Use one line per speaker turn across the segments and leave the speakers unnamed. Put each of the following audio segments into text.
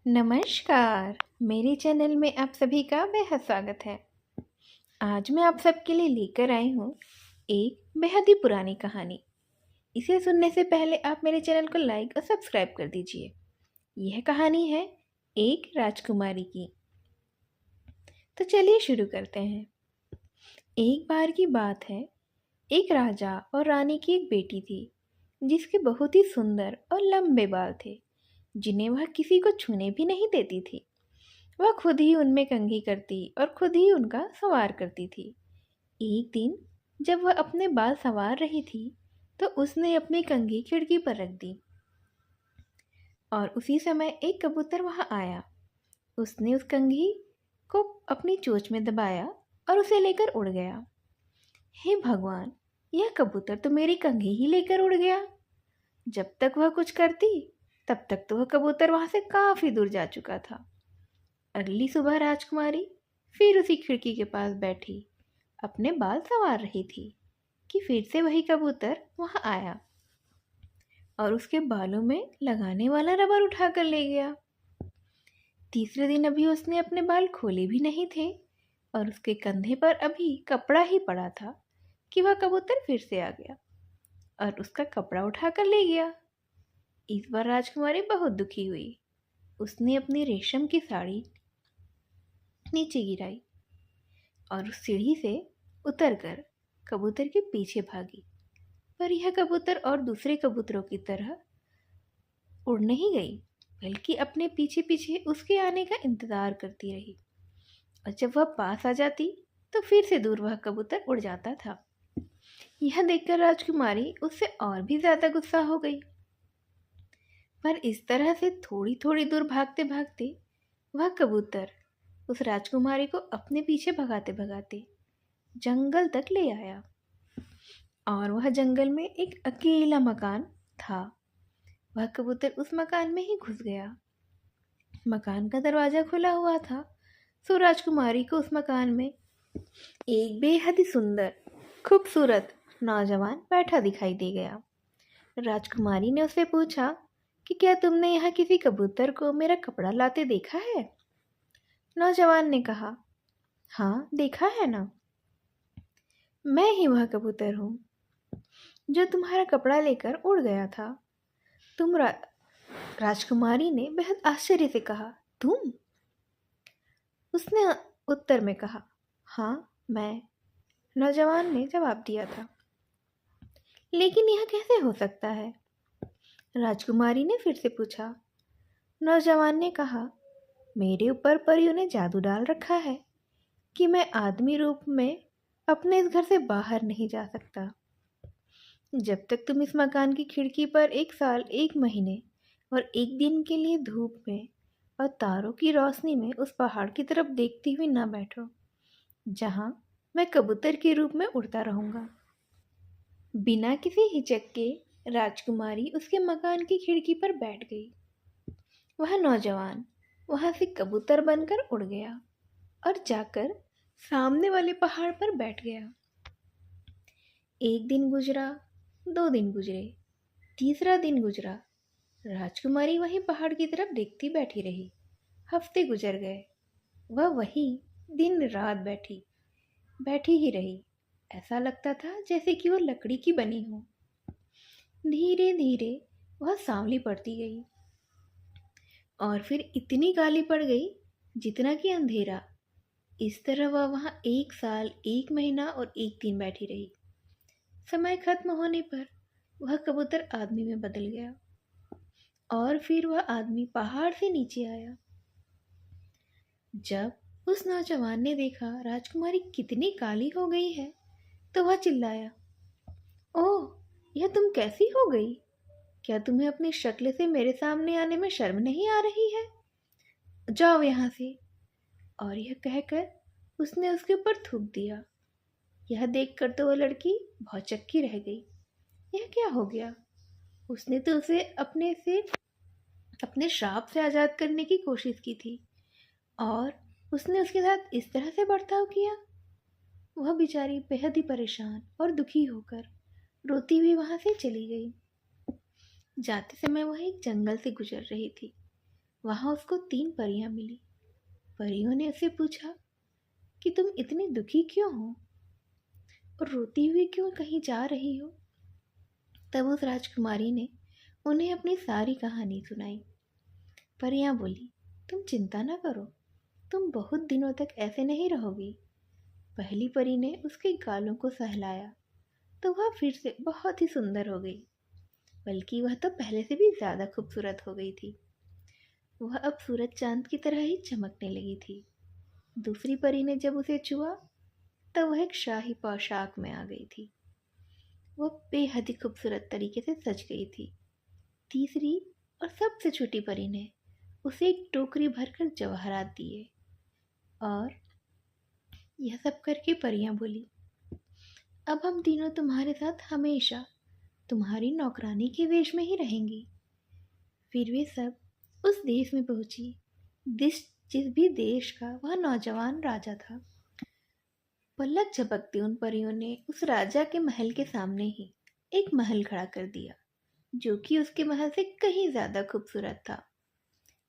नमस्कार। मेरे चैनल में आप सभी का बेहद स्वागत है। आज मैं आप सबके लिए लेकर आई हूँ एक बेहद ही पुरानी कहानी। इसे सुनने से पहले आप मेरे चैनल को लाइक और सब्सक्राइब कर दीजिए। यह कहानी है एक राजकुमारी की। तो चलिए शुरू करते हैं। एक बार की बात है, एक राजा और रानी की एक बेटी थी जिसके बहुत ही सुंदर और लंबे बाल थे, जिन्हें वह किसी को छूने भी नहीं देती थी। वह खुद ही उनमें कंघी करती और खुद ही उनका संवार करती थी। एक दिन जब वह अपने बाल संवार रही थी तो उसने अपनी कंघी खिड़की पर रख दी और उसी समय एक कबूतर वहां आया। उसने उस कंघी को अपनी चोंच में दबाया और उसे लेकर उड़ गया। हे भगवान, यह कबूतर तो मेरी कंघी ही लेकर उड़ गया। जब तक वह कुछ करती तब तक तो वह कबूतर वहां से काफी दूर जा चुका था। अगली सुबह राजकुमारी फिर उसी खिड़की के पास बैठी अपने बाल संवार रही थी कि फिर से वही कबूतर वहां आया और उसके बालों में लगाने वाला रबर उठाकर ले गया। तीसरे दिन अभी उसने अपने बाल खोले भी नहीं थे और उसके कंधे पर अभी कपड़ा ही पड़ा था कि वह कबूतर फिर से आ गया और उसका कपड़ा उठाकर ले गया। इस बार राजकुमारी बहुत दुखी हुई। उसने अपनी रेशम की साड़ी नीचे गिराई और उस सीढ़ी से उतरकर कबूतर के पीछे भागी। पर यह कबूतर और दूसरे कबूतरों की तरह उड़ नहीं गई, बल्कि अपने पीछे पीछे उसके आने का इंतजार करती रही। और जब वह पास आ जाती तो फिर से दूर वह कबूतर उड़ जाता था। यह देखकर राजकुमारी उससे और भी ज्यादा गुस्सा हो गई। पर इस तरह से थोड़ी थोड़ी दूर भागते भागते वह कबूतर उस राजकुमारी को अपने पीछे भगाते भगाते जंगल तक ले आया और वह जंगल में एक अकेला मकान था। वह कबूतर उस मकान में ही घुस गया। मकान का दरवाजा खुला हुआ था, सो राजकुमारी को उस मकान में एक बेहद ही सुंदर खूबसूरत नौजवान बैठा दिखाई दे गया। राजकुमारी ने उससे पूछा कि क्या तुमने यहाँ किसी कबूतर को मेरा कपड़ा लाते देखा है? नौजवान ने कहा, हाँ देखा है ना, मैं ही वह कबूतर हूँ जो तुम्हारा कपड़ा लेकर उड़ गया था। राजकुमारी ने बेहद आश्चर्य से कहा, तुम? उसने उत्तर में कहा, हाँ मैं। नौजवान ने जवाब दिया था, लेकिन यह कैसे हो सकता है? राजकुमारी ने फिर से पूछा। नौजवान ने कहा, मेरे ऊपर परियों ने जादू डाल रखा है कि मैं आदमी रूप में अपने इस घर से बाहर नहीं जा सकता। जब तक तुम इस मकान की खिड़की पर 1 साल 1 महीने और 1 दिन के लिए धूप में और तारों की रोशनी में उस पहाड़ की तरफ देखती हुई ना बैठो जहां मैं कबूतर के रूप में उड़ता रहूंगा। बिना किसी हिचक के राजकुमारी उसके मकान की खिड़की पर बैठ गई। वह नौजवान वहां से कबूतर बनकर उड़ गया और जाकर सामने वाले पहाड़ पर बैठ गया। 1 दिन गुजरा, 2 दिन गुजरे, तीसरा दिन गुजरा। राजकुमारी वहीं पहाड़ की तरफ देखती बैठी रही। हफ्ते गुजर गए। वह वहीं दिन रात बैठी ही रही। ऐसा लगता था जैसे कि वह लकड़ी की बनी हो। धीरे धीरे वह सांवली पड़ती गई और फिर इतनी काली पड़ गई जितना कि अंधेरा। इस तरह वह वहां 1 साल 1 महीना और 1 दिन बैठी रही। समय खत्म होने पर वह कबूतर आदमी में बदल गया और फिर वह आदमी पहाड़ से नीचे आया। जब उस नौजवान ने देखा राजकुमारी कितनी काली हो गई है तो वह चिल्लाया, ओह, यह तुम कैसी हो गई? क्या तुम्हें अपनी शक्ल से मेरे सामने आने में शर्म नहीं आ रही है? जाओ यहाँ से। और यह कहकर उसने उसके ऊपर थूक दिया। यह देखकर तो वह लड़की भौचक्की रह गई। यह क्या हो गया? उसने तो उसे अपने श्राप से आजाद करने की कोशिश की थी और उसने उसके साथ इस तरह से बर्ताव किया। वह बेचारी बेहद ही परेशान और दुखी होकर रोती हुई वहां से चली गई। जाते समय वह एक जंगल से गुजर रही थी। वहाँ उसको 3 परियां मिली। परियों ने उससे पूछा कि तुम इतनी दुखी क्यों हो और रोती हुई क्यों कहीं जा रही हो। तब उस राजकुमारी ने उन्हें अपनी सारी कहानी सुनाई। परियां बोली, तुम चिंता न करो, तुम बहुत दिनों तक ऐसे नहीं रहोगी। पहली परी ने उसके गालों को सहलाया तो वह फिर से बहुत ही सुंदर हो गई, बल्कि वह तो पहले से भी ज़्यादा खूबसूरत हो गई थी। वह अब सूरज चांद की तरह ही चमकने लगी थी। दूसरी परी ने जब उसे छुआ तब वह एक शाही पोशाक में आ गई थी। वह बेहद ही खूबसूरत तरीके से सज गई थी। तीसरी और सबसे छोटी परी ने उसे एक टोकरी भरकर जवाहरात दिए और यह सब करके परियां बोली, अब हम तीनों तुम्हारे साथ हमेशा तुम्हारी नौकरानी के वेश में ही रहेंगी। फिर वे सब उस देश में पहुंची जिस भी देश का वह नौजवान राजा था। पलक झपकते उन परियों ने उस राजा के महल के सामने ही एक महल खड़ा कर दिया, जो कि उसके महल से कहीं ज्यादा खूबसूरत था।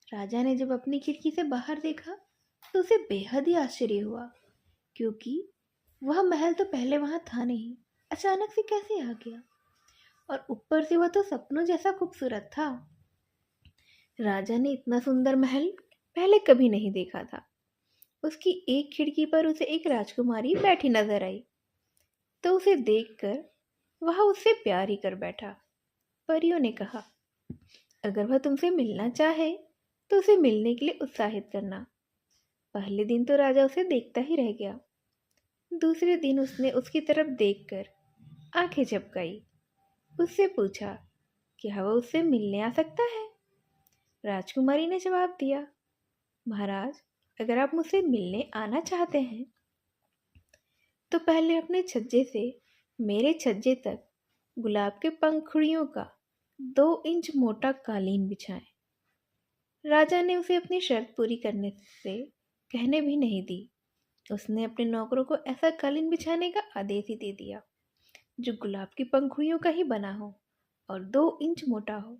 राजा ने जब अपनी खिड़की से बाहर देखा तो उसे बेहद ही आश्चर्य हुआ, क्योंकि वह महल तो पहले वहां था नहीं, अचानक से कैसे आ गया। और ऊपर से वह तो सपनों जैसा खूबसूरत था। राजा ने इतना सुंदर महल पहले कभी नहीं देखा था। उसकी एक खिड़की पर उसे एक राजकुमारी बैठी नजर आई, तो उसे देखकर वह उससे प्यार ही कर बैठा। परियों ने कहा, अगर वह तुमसे मिलना चाहे तो उसे मिलने के लिए उत्साहित करना। पहले दिन तो राजा उसे देखता ही रह गया। दूसरे दिन उसने उसकी तरफ देखकर आंखें झपकाई। उससे पूछा, क्या वह उससे मिलने आ सकता है। राजकुमारी ने जवाब दिया, महाराज, अगर आप मुझसे मिलने आना चाहते हैं तो पहले अपने छज्जे से मेरे छज्जे तक गुलाब के पंखुड़ियों का 2 इंच मोटा कालीन बिछाएं। राजा ने उसे अपनी शर्त पूरी करने से कहने भी नहीं दी। उसने अपने नौकरों को ऐसा कालीन बिछाने का आदेश ही दे दिया जो गुलाब की पंखुड़ियों का ही बना हो और 2 इंच मोटा हो।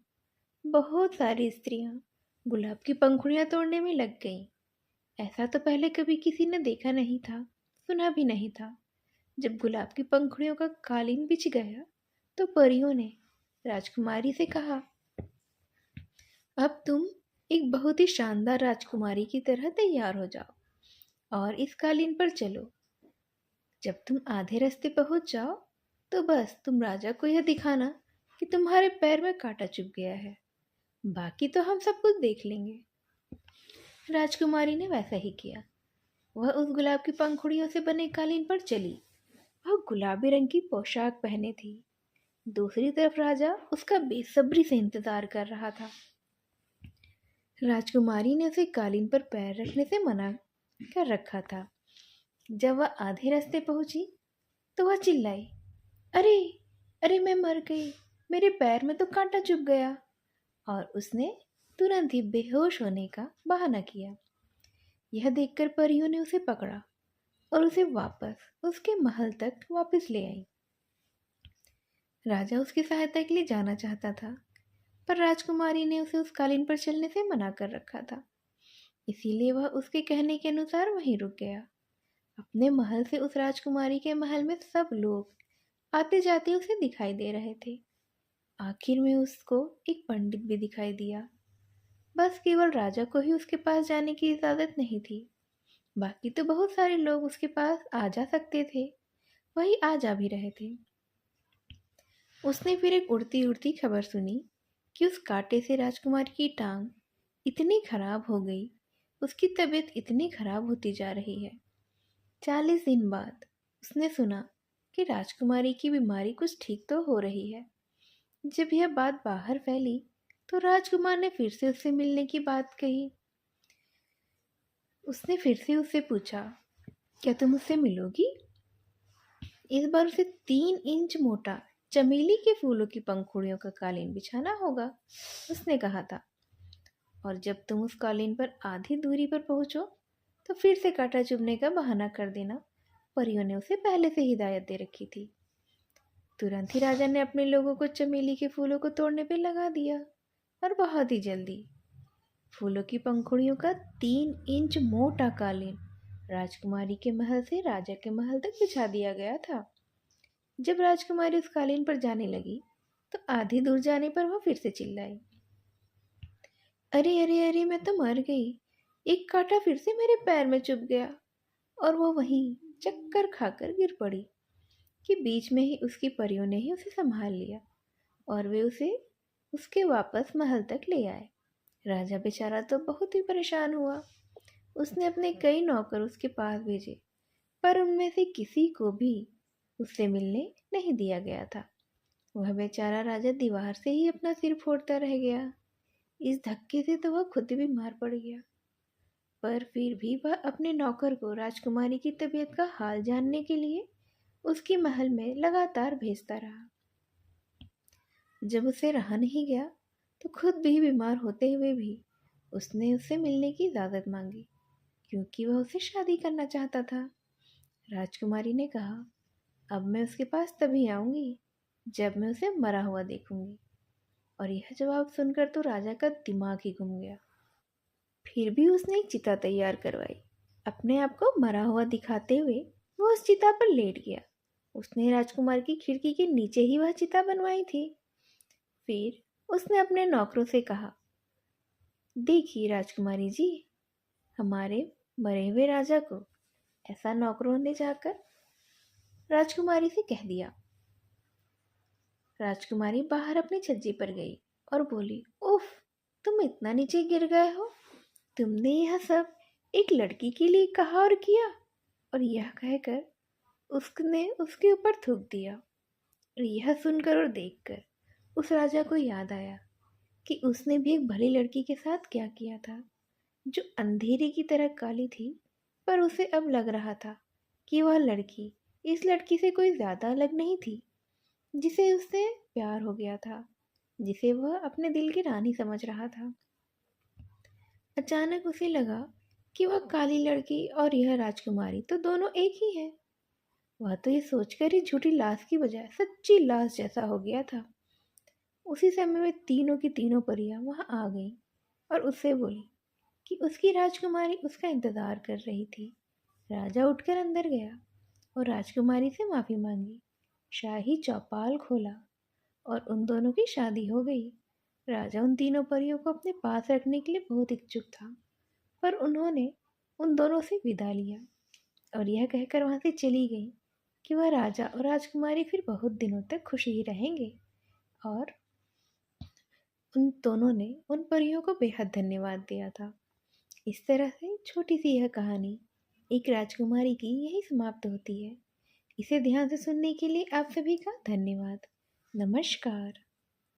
बहुत सारी स्त्रियां गुलाब की पंखुड़ियां तोड़ने में लग गईं। ऐसा तो पहले कभी किसी ने देखा नहीं था, सुना भी नहीं था। जब गुलाब की पंखुड़ियों का कालीन बिछ गया तो परियों ने राजकुमारी से कहा, अब तुम एक बहुत ही शानदार राजकुमारी की तरह तैयार हो जाओ और इस कालीन पर चलो। जब तुम आधे रास्ते पहुंच जाओ तो बस तुम राजा को यह दिखाना कि तुम्हारे पैर में कांटा चुभ गया है, बाकी तो हम सब कुछ देख लेंगे। राजकुमारी ने वैसा ही किया। वह उस गुलाब की पंखुड़ियों से बने कालीन पर चली। वह गुलाबी रंग की पोशाक पहने थी। दूसरी तरफ राजा उसका बेसब्री से इंतजार कर रहा था। राजकुमारी ने उसे कालीन पर पैर रखने से मना कर रखा था। जब वह आधे रास्ते पहुंची तो वह चिल्लाई, अरे अरे, मैं मर गई, मेरे पैर में तो कांटा चुभ गया। और उसने तुरंत ही बेहोश होने का बहाना किया। यह देखकर परियों ने उसे पकड़ा और उसे वापस उसके महल तक वापस ले आई। राजा उसकी सहायता के लिए जाना चाहता था, पर राजकुमारी ने उसे उस कालीन पर चलने से मना कर रखा था। इसीलिए वह उसके कहने के अनुसार वहीं रुक गया। अपने महल से उस राजकुमारी के महल में सब लोग आते जाते उसे दिखाई दे रहे थे। आखिर में उसको एक पंडित भी दिखाई दिया। बस केवल राजा को ही उसके पास जाने की इजाजत नहीं थी, बाकी तो बहुत सारे लोग उसके पास आ जा सकते थे। वही आ जा भी रहे थे। उसने फिर एक उड़ती उड़ती खबर सुनी कि उस कांटे से राजकुमार की टांग इतनी खराब हो गई, उसकी तबीयत इतनी खराब होती जा रही है। 40 दिन बाद उसने सुना कि राजकुमारी की बीमारी कुछ ठीक तो हो रही है। जब यह बात बाहर फैली तो राजकुमार ने फिर से उससे मिलने की बात कही। उसने फिर से उससे पूछा, क्या तुम उससे मिलोगी। इस बार उसे 3 इंच मोटा चमेली के फूलों की पंखुड़ियों का कालीन बिछाना होगा, उसने कहा था। और जब तुम उस कालीन पर आधी दूरी पर पहुंचो तो फिर से कांटा चुभने का बहाना कर देना। परियों ने उसे पहले से हिदायत दे रखी थी। तुरंत ही राजा ने अपने लोगों को चमेली के फूलों को तोड़ने पर लगा दिया और बहुत ही जल्दी फूलों की पंखुड़ियों का 3 इंच मोटा कालीन राजकुमारी के महल से राजा के महल तक बिछा दिया गया था। जब राजकुमारी उस कालीन पर जाने लगी तो आधी दूर जाने पर वह फिर से चिल्लाई, अरे अरे अरे, मैं तो मर गई। एक कांटा फिर से मेरे पैर में चुभ गया। और वो वहीं चक्कर खाकर गिर पड़ी कि बीच में ही उसकी परियों ने ही उसे संभाल लिया और वे उसे उसके वापस महल तक ले आए। राजा बेचारा तो बहुत ही परेशान हुआ। उसने अपने कई नौकर उसके पास भेजे, पर उनमें से किसी को भी उससे मिलने नहीं दिया गया था। वह बेचारा राजा दीवार से ही अपना सिर फोड़ता रह गया। इस धक्के से तो वह खुद भी मार पड़ गया, पर फिर भी वह अपने नौकर को राजकुमारी की तबीयत का हाल जानने के लिए उसके महल में लगातार भेजता रहा। जब उसे रहा नहीं गया तो खुद भी बीमार होते हुए भी उसने उससे मिलने की इजाज़त मांगी, क्योंकि वह उसे शादी करना चाहता था। राजकुमारी ने कहा, अब मैं उसके पास तभी आऊंगी जब मैं उसे मरा हुआ देखूंगी। और यह जवाब सुनकर तो राजा का दिमाग ही घूम गया। फिर भी उसने एक चिता तैयार करवाई। अपने आप को मरा हुआ दिखाते हुए वो उस चिता पर लेट गया। उसने राजकुमार की खिड़की के नीचे ही वह चिता बनवाई थी। फिर उसने अपने नौकरों से कहा, देखिए राजकुमारी जी, हमारे मरे हुए राजा को। ऐसा नौकरों ने जाकर राजकुमारी से कह दिया। राजकुमारी बाहर अपनी छज्जी पर गई और बोली, उफ, तुम इतना नीचे गिर गए हो। तुमने यह सब एक लड़की के लिए कहा और किया। और यह कहकर उसने उसके ऊपर थूक दिया। और यह सुनकर और देखकर उस राजा को याद आया कि उसने भी एक भली लड़की के साथ क्या किया था, जो अंधेरे की तरह काली थी, पर उसे अब लग रहा था कि वह लड़की इस लड़की से कोई ज़्यादा अलग नहीं थी, जिसे उससे प्यार हो गया था, जिसे वह अपने दिल की रानी समझ रहा था। अचानक उसे लगा कि वह काली लड़की और यह राजकुमारी तो दोनों एक ही है। वह तो ये सोचकर ही झूठी लाश की बजाय सच्ची लाश जैसा हो गया था। उसी समय में तीनों की तीनों परियां वहां आ गईं और उससे बोली कि उसकी राजकुमारी उसका इंतजार कर रही थी। राजा उठकर अंदर गया और राजकुमारी से माफी मांगी। शाही चौपाल खोला और उन दोनों की शादी हो गई। राजा उन तीनों परियों को अपने पास रखने के लिए बहुत इच्छुक था, पर उन्होंने उन दोनों से विदा लिया और यह कहकर वहां से चली गई कि वह राजा और राजकुमारी फिर बहुत दिनों तक खुश ही रहेंगे। और उन दोनों ने उन परियों को बेहद धन्यवाद दिया था। इस तरह से छोटी सी यह कहानी एक राजकुमारी की यही समाप्त होती है। इसे ध्यान से सुनने के लिए आप सभी का धन्यवाद। नमस्कार।